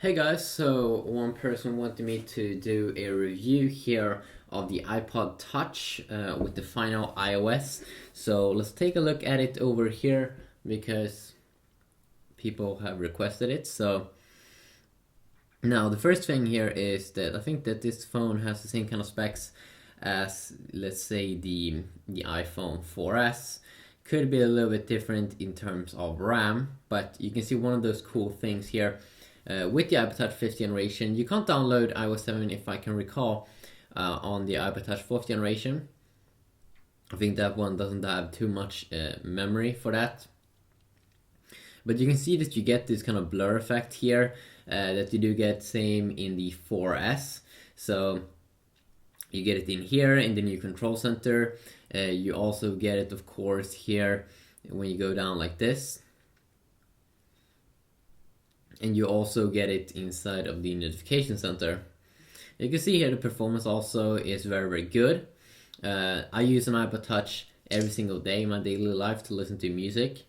Hey guys, so one person wanted me to do a review here of the iPod Touch with the final iOS. So let's take a look at it over here because people have requested it. So now the first thing here is that I think that this phone has the same kind of specs as, let's say, the iPhone 4S. Could be a little bit different in terms of RAM, but you can see one of those cool things here. With the iPod Touch 5th generation, you can't download iOS 7 if I can recall on the iPod Touch 4th generation. I think that one doesn't have too much memory for that. But you can see that you get this kind of blur effect here that you do get same in the 4S. So you get it in here in the new control center. You also get it, of course, here when you go down like this. And you also get it inside of the notification center. You can see here the performance also is very, very good. I use an iPod Touch every single day in my daily life to listen to music.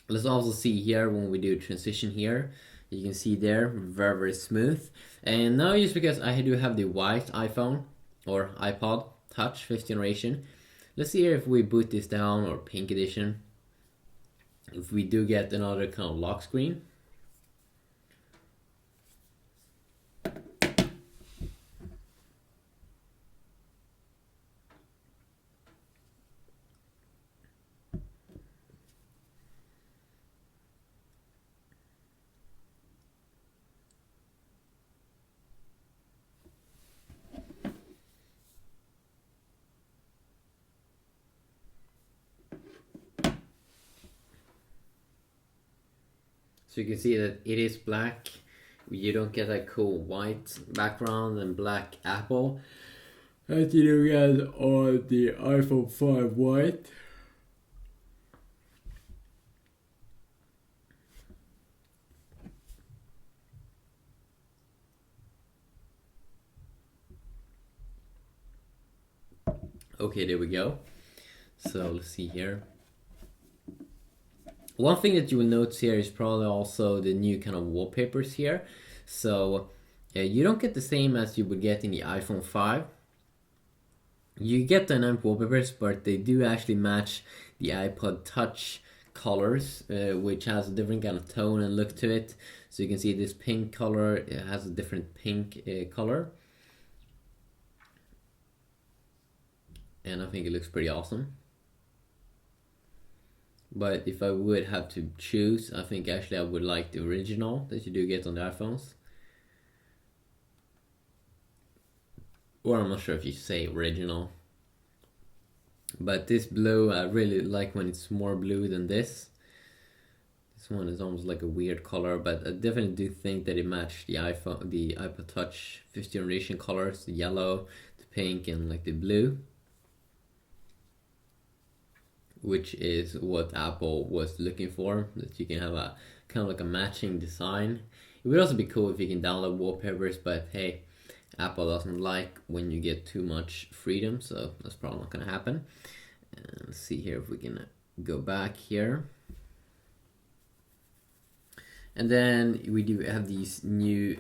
Let's also see here when we do transition here. You can see there, very, very smooth. And now just because I do have the white iPhone or iPod Touch 5th generation, let's see here if we boot this down, or pink edition. If we do get another kind of lock screen. So you can see that it is black. You don't get that cool white background and black Apple that you do get on the iPhone 5 white. Okay, there we go. So let's see here. One thing that you will notice here is probably also the new kind of wallpapers here. So you don't get the same as you would get in the iPhone 5. You get dynamic wallpapers, but they do actually match the iPod Touch colors, which has a different kind of tone and look to it. So you can see this pink color, it has a different pink color. And I think it looks pretty awesome. But if I would have to choose, I think actually I would like the original that you do get on the iPhones. Or I'm not sure if you say original. But this blue, I really like when it's more blue than this. This one is almost like a weird color, but I definitely do think that it matched the iPod Touch 5th generation colors, the yellow, the pink, and like the blue, which is what Apple was looking for, that you can have a kind of like a matching design. It would also be cool if you can download wallpapers, but hey, Apple doesn't like when you get too much freedom, so that's probably not going to happen. And let's see here if we can go back here. And then we do have these new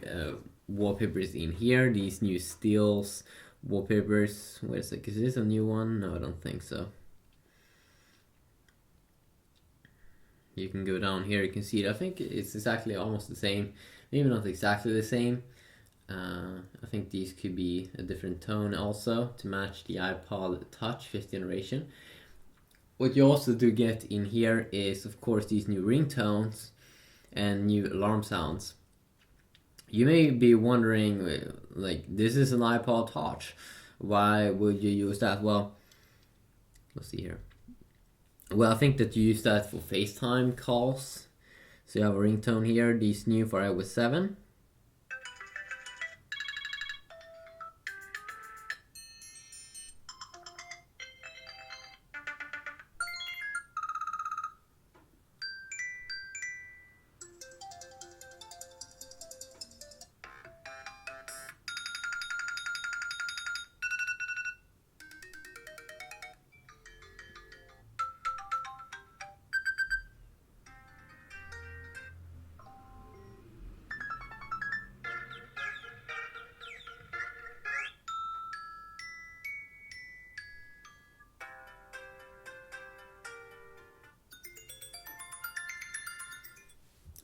wallpapers in here, these new Steels wallpapers. Wait a sec, is this a new one? No, I don't think so. You can go down here, you can see it. I think it's exactly almost the same. Maybe not exactly the same. I think these could be a different tone also to match the iPod Touch 5th generation. What you also do get in here is, of course, these new ringtones and new alarm sounds. You may be wondering, like, this is an iPod Touch. Why would you use that? Well, let's see here. Well, I think that you use that for FaceTime calls. So you have a ringtone here, these new for iOS 7.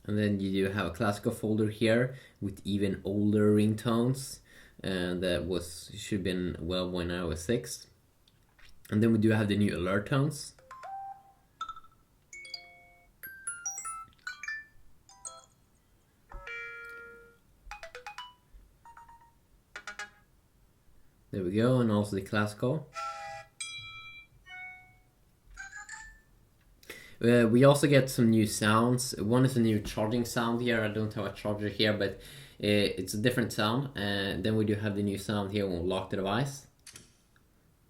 And then you do have a classical folder here with even older ringtones. And that should have been well when iOS 6. And then we do have the new alert tones. There we go, and also the classical. We also get some new sounds. One is a new charging sound here. I don't have a charger here, but it's a different sound. And then we do have the new sound here when we lock the device.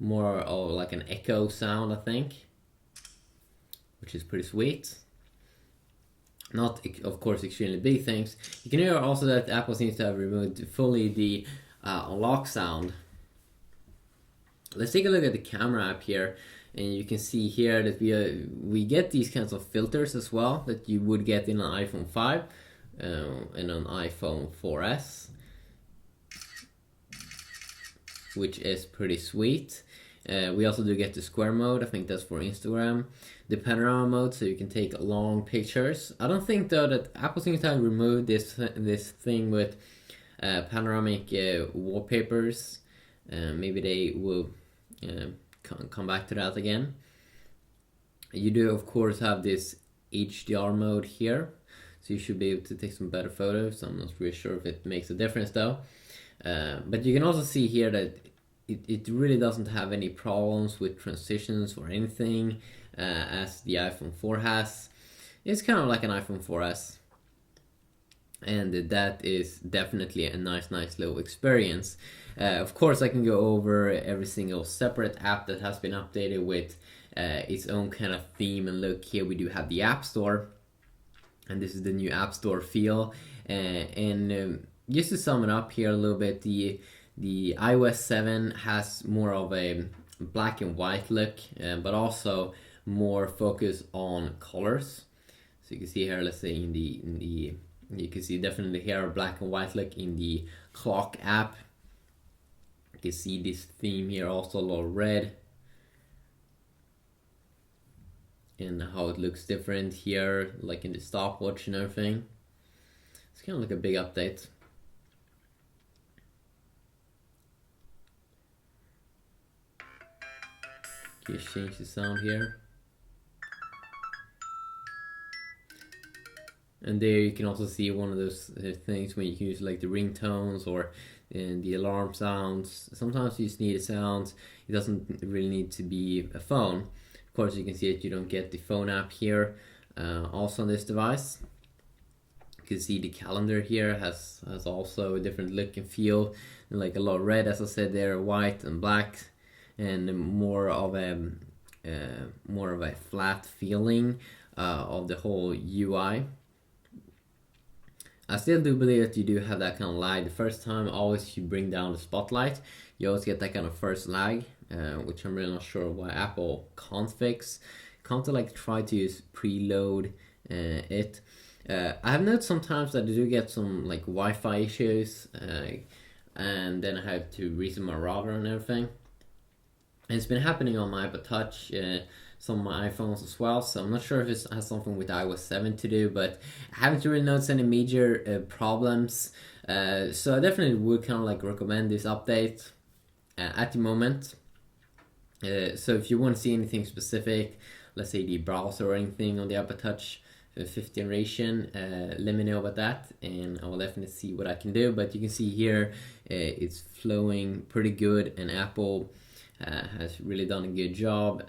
More of like an echo sound, I think, which is pretty sweet. Not, of course, extremely big things. You can hear also that Apple seems to have removed fully the unlock sound. Let's take a look at the camera app here, and you can see here that we get these kinds of filters as well that you would get in an iPhone 5 and an iPhone 4S, which is pretty sweet. We also do get the square mode. I think that's for Instagram. The panorama mode, so you can take long pictures. I don't think though that Apple seems to have removed this thing with panoramic wallpapers. Maybe they will come back to that again. You do of course have this HDR mode here, so you should be able to take some better photos. I'm not really sure if it makes a difference though. But you can also see here that it really doesn't have any problems with transitions or anything, as the iPhone 4 has. It's kind of like an iPhone 4S. And that is definitely a nice little experience. Of course, I can go over every single separate app that has been updated with its own kind of theme and look. Here we do have the App Store, and this is the new App Store feel. Just to sum it up here a little bit, the iOS 7 has more of a black and white look, but also more focus on colors. So you can see here, let's say in the you can see definitely here a black and white look in the clock app. You can see this theme here also a lot of red, and how it looks different here, like in the stopwatch and everything. It's kind of like a big update. Just change the sound here. And there you can also see one of those things when you can use like the ringtones or the alarm sounds. Sometimes you just need a sound. It doesn't really need to be a phone. Of course, you can see that you don't get the phone app here. Also on this device, you can see the calendar here has also a different look and feel, like a lot of red, as I said there, white and black, and more of a flat feeling of the whole UI. I still do believe that you do have that kind of lag. The first time, always you bring down the spotlight, you always get that kind of first lag, which I'm really not sure why Apple can't fix. Can't like try to use preload it. I have noticed sometimes that I do get some like Wi-Fi issues, and then I have to reset my router and everything. And it's been happening on my iPod Touch, some of my iPhones as well, so I'm not sure if it has something with iOS 7 to do, but I haven't really noticed any major problems. So I definitely would kind of like recommend this update at the moment. So if you want to see anything specific, let's say the browser or anything on the iPod Touch 5th generation, let me know about that, and I will definitely see what I can do. But you can see here it's flowing pretty good, and Apple has really done a good job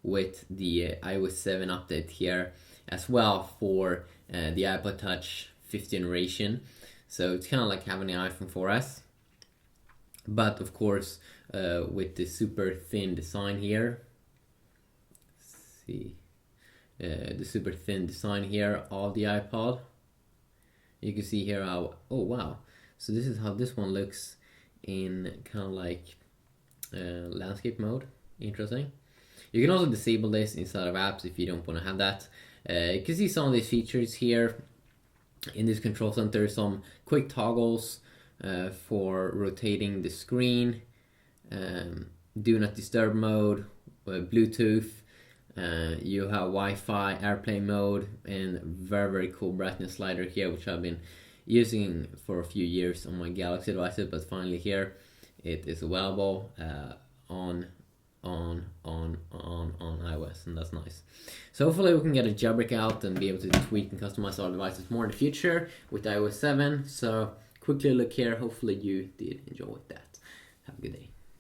with the iOS 7 update here as well for the iPod Touch 5th generation. So it's kind of like having an iPhone 4S, but of course with the super thin design here. Let's see, the super thin design here of the iPod. You can see here how, oh wow, so this is how this one looks in kind of like landscape mode. Interesting. You can also disable this inside of apps if you don't want to have that. You can see some of these features here in this control center. Some quick toggles for rotating the screen, do not disturb mode, Bluetooth, You have Wi-Fi, airplane mode, and very cool brightness slider here, which I've been using for a few years on my Galaxy devices, but finally here it is available on iOS, and that's nice. So hopefully we can get a jailbreak out and be able to tweak and customize our devices more in the future with iOS 7. So quickly look here. Hopefully you did enjoy that. Have a good day.